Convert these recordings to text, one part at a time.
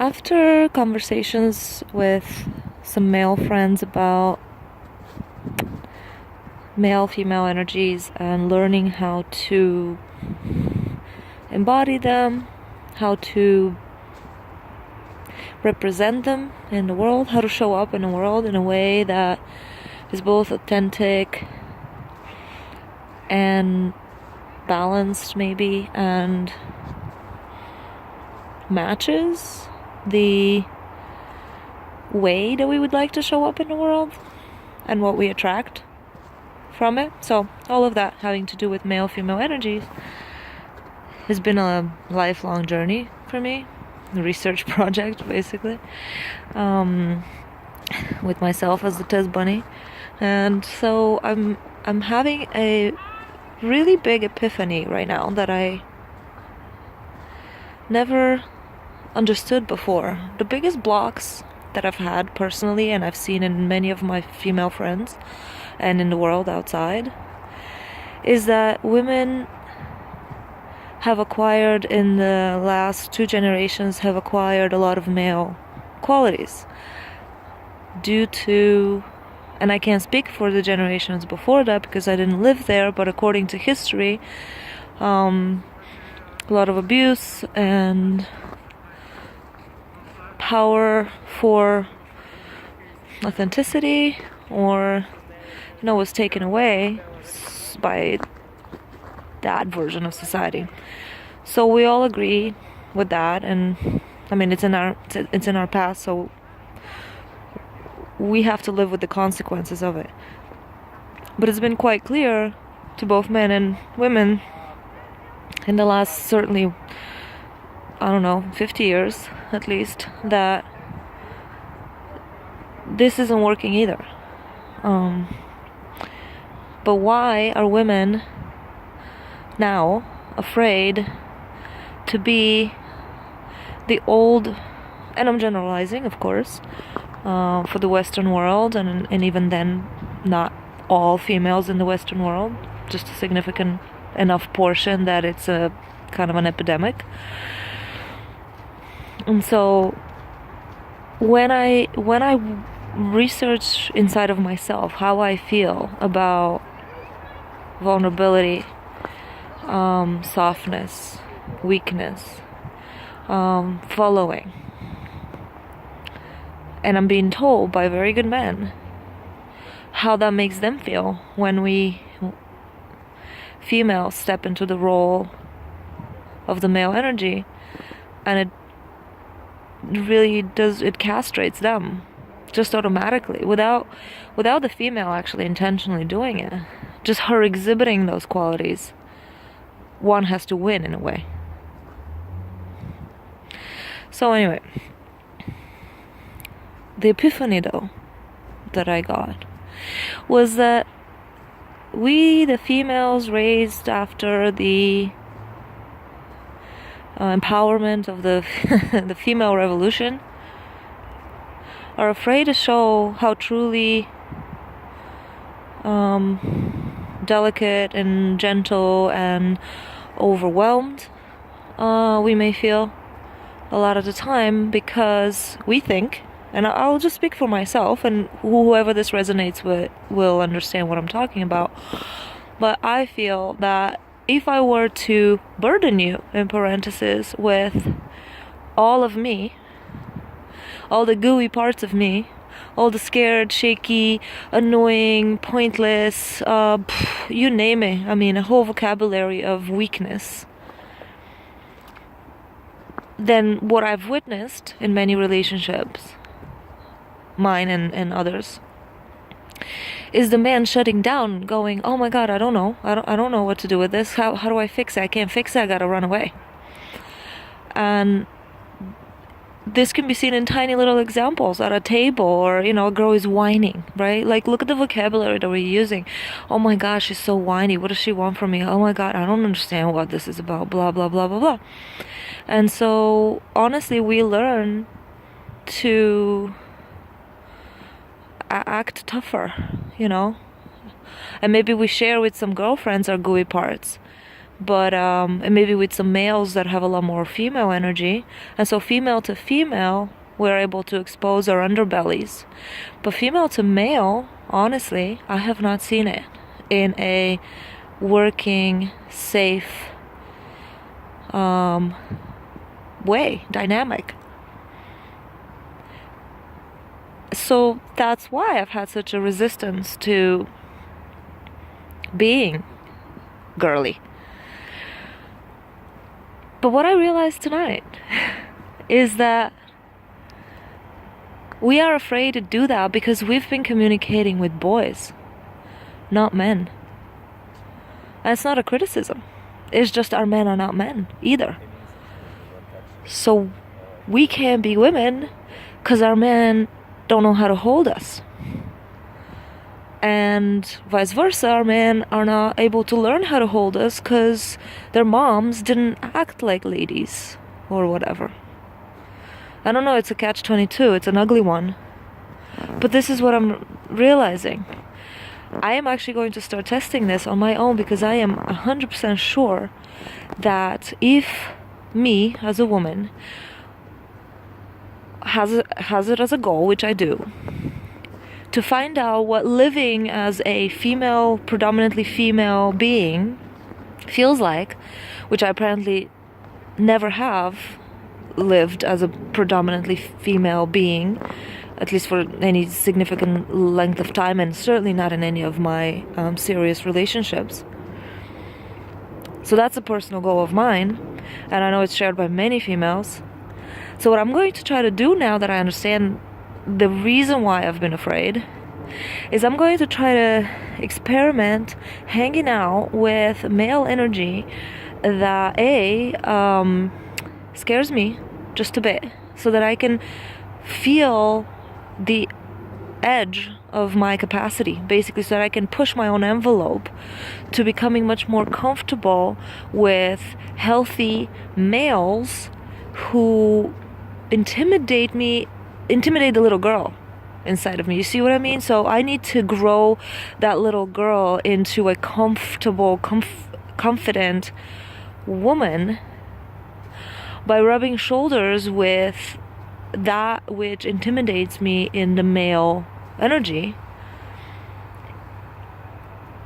After conversations with some male friends about male female energies and learning how to embody them, how to represent them in the world, how to show up in the world in a way that is both authentic and balanced, maybe, and matches the way that we would like to show up in the world and what we attract from it. So all of that having to do with male female energies has been a lifelong journey for me, a research project basically, with myself as the test bunny. And so I'm having a really big epiphany right now that I never understood before. The biggest blocks that I've had personally, and I've seen in many of my female friends and in the world outside, is that women have acquired, in the last 2 generations, have acquired a lot of male qualities due to, and I can't speak for the generations before that because I didn't live there, but according to history, a lot of abuse and power for authenticity, or was taken away by that version of society. So we all agree with that, and I mean it's in our past, so we have to live with the consequences of it. But it's been quite clear to both men and women in the last, certainly, 50 years at least, that this isn't working either. But why are women now afraid to be the old, and I'm generalizing, of course, for the Western world, and even then, not all females in the Western world, just a significant enough portion that it's a kind of an epidemic. And so when I research inside of myself how I feel about vulnerability, softness, weakness, following, and I'm being told by very good men how that makes them feel when we females step into the role of the male energy, and it really does, it castrates them just automatically without the female actually intentionally doing it. Just her exhibiting those qualities, one has to win in a way. So anyway, the epiphany though that I got was that we, the females raised after the empowerment of the the female revolution, are afraid to show how truly delicate and gentle and overwhelmed we may feel a lot of the time, because we think, and I'll just speak for myself, and whoever this resonates with will understand what I'm talking about, but I feel that if I were to burden you, in parentheses, with all of me, all the gooey parts of me, all the scared, shaky, annoying, pointless, you name it, I mean a whole vocabulary of weakness, then what I've witnessed in many relationships, mine and others, is the man shutting down, going, oh my god, I don't know what to do with this, how do I fix it, I can't fix it, I gotta run away. And this can be seen in tiny little examples at a table, or a girl is whining, right? Like, look at the vocabulary that we're using. Oh my gosh, she's so whiny, what does she want from me? Oh my god, I don't understand what this is about, blah blah blah blah blah. And so honestly, we learn to act tougher, and maybe we share with some girlfriends our gooey parts, but and maybe with some males that have a lot more female energy, and so female to female we're able to expose our underbellies. But female to male, honestly, I have not seen it in a working, safe way, dynamic. So that's why I've had such a resistance to being girly. But what I realized tonight is that we are afraid to do that because we've been communicating with boys, not men. And it's not a criticism. It's just our men are not men either. So we can't be women because our men don't know how to hold us. And vice versa, our men are not able to learn how to hold us because their moms didn't act like ladies or whatever. I don't know, it's a catch-22, it's an ugly one. But this is what I'm realizing. I am actually going to start testing this on my own because I am 100% sure that if me, as a woman, has it as a goal, which I do, to find out what living as a female, predominantly female being feels like, which I apparently never have lived as a predominantly female being, at least for any significant length of time, and certainly not in any of my serious relationships. So that's a personal goal of mine, and I know it's shared by many females. So what I'm going to try to do now that I understand the reason why I've been afraid is I'm going to try to experiment hanging out with male energy that scares me just a bit, so that I can feel the edge of my capacity, basically, so that I can push my own envelope to becoming much more comfortable with healthy males who intimidate the little girl inside of me. You see what I mean? So I need to grow that little girl into a comfortable, confident woman by rubbing shoulders with that which intimidates me in the male energy,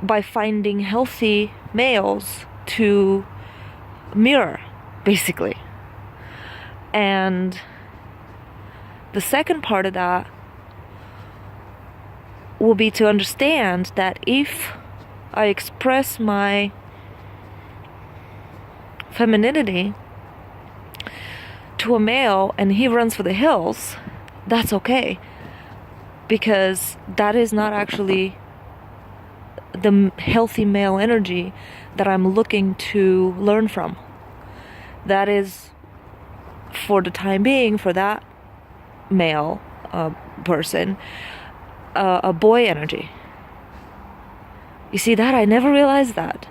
by finding healthy males to mirror, basically. And the second part of that will be to understand that if I express my femininity to a male and he runs for the hills, that's okay, because that is not actually the healthy male energy that I'm looking to learn from. That is, for the time being, for that male person, a boy energy. You see that? I never realized that.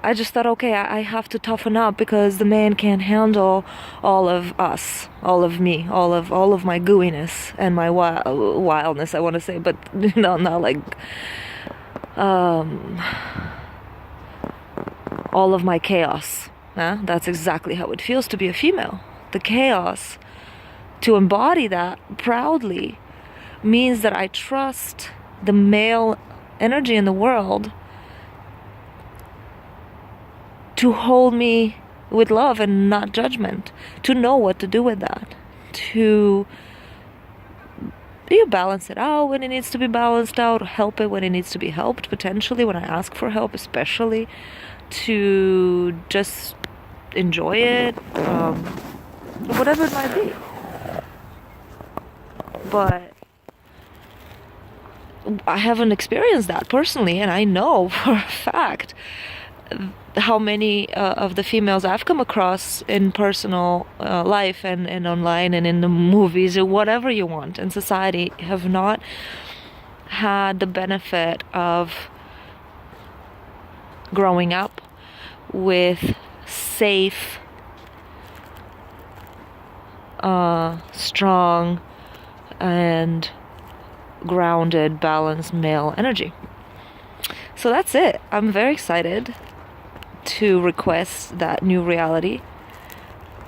I just thought, okay, I have to toughen up because the man can't handle all of us, all of me, all of my gooiness and my wildness, I want to say, but no, not like all of my chaos. That's exactly how it feels to be a female. The chaos, to embody that proudly, means that I trust the male energy in the world to hold me with love and not judgment, to know what to do with that, to balance it out when it needs to be balanced out, help it when it needs to be helped, potentially when I ask for help, especially, to just enjoy it, whatever it might be. But I haven't experienced that personally, and I know for a fact how many of the females I've come across in personal life and online and in the movies or whatever you want in society have not had the benefit of growing up with safe, strong, and grounded, balanced male energy. So that's it. I'm very excited to request that new reality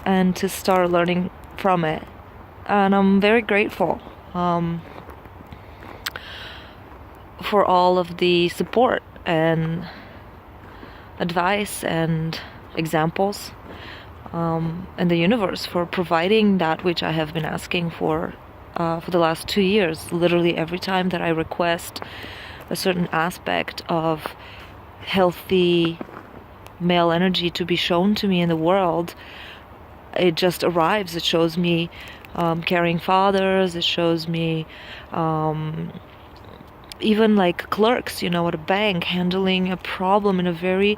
and to start learning from it. And I'm very grateful for all of the support and advice and examples and the universe for providing that which I have been asking for the last 2 years. Literally every time that I request a certain aspect of healthy male energy to be shown to me in the world, it just arrives. It shows me caring fathers, it shows me even like clerks, at a bank, handling a problem in a very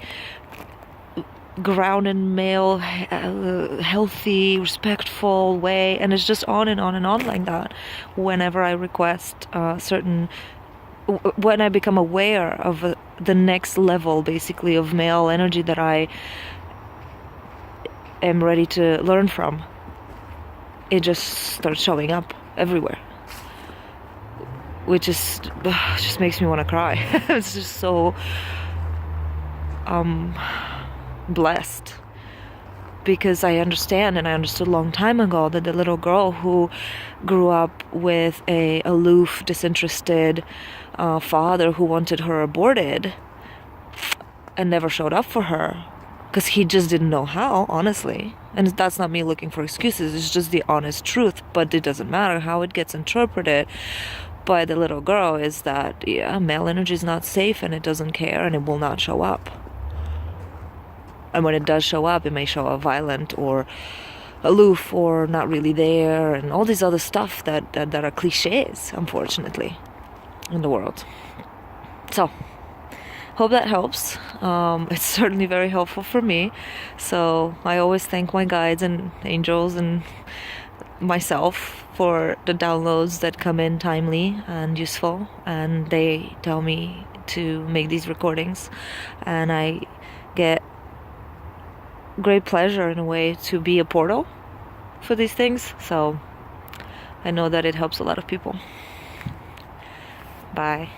grounded, male, healthy, respectful way. And it's just on and on and on like that. Whenever I request when I become aware of the next level, basically, of male energy that I am ready to learn from, it just starts showing up everywhere, which just makes me want to cry. It's just so blessed, because I understand, and I understood a long time ago, that the little girl who grew up with a aloof, disinterested father who wanted her aborted and never showed up for her because he just didn't know how, honestly. And that's not me looking for excuses, it's just the honest truth. But it doesn't matter how it gets interpreted by the little girl, is that, yeah, male energy is not safe and it doesn't care and it will not show up. And when it does show up, it may show up violent or aloof or not really there, and all these other stuff that are cliches, unfortunately, in the world. So, hope that helps. It's certainly very helpful for me. So I always thank my guides and angels and myself for the downloads that come in timely and useful, and they tell me to make these recordings, and I get great pleasure in a way to be a portal for these things. So I know that it helps a lot of people. Bye.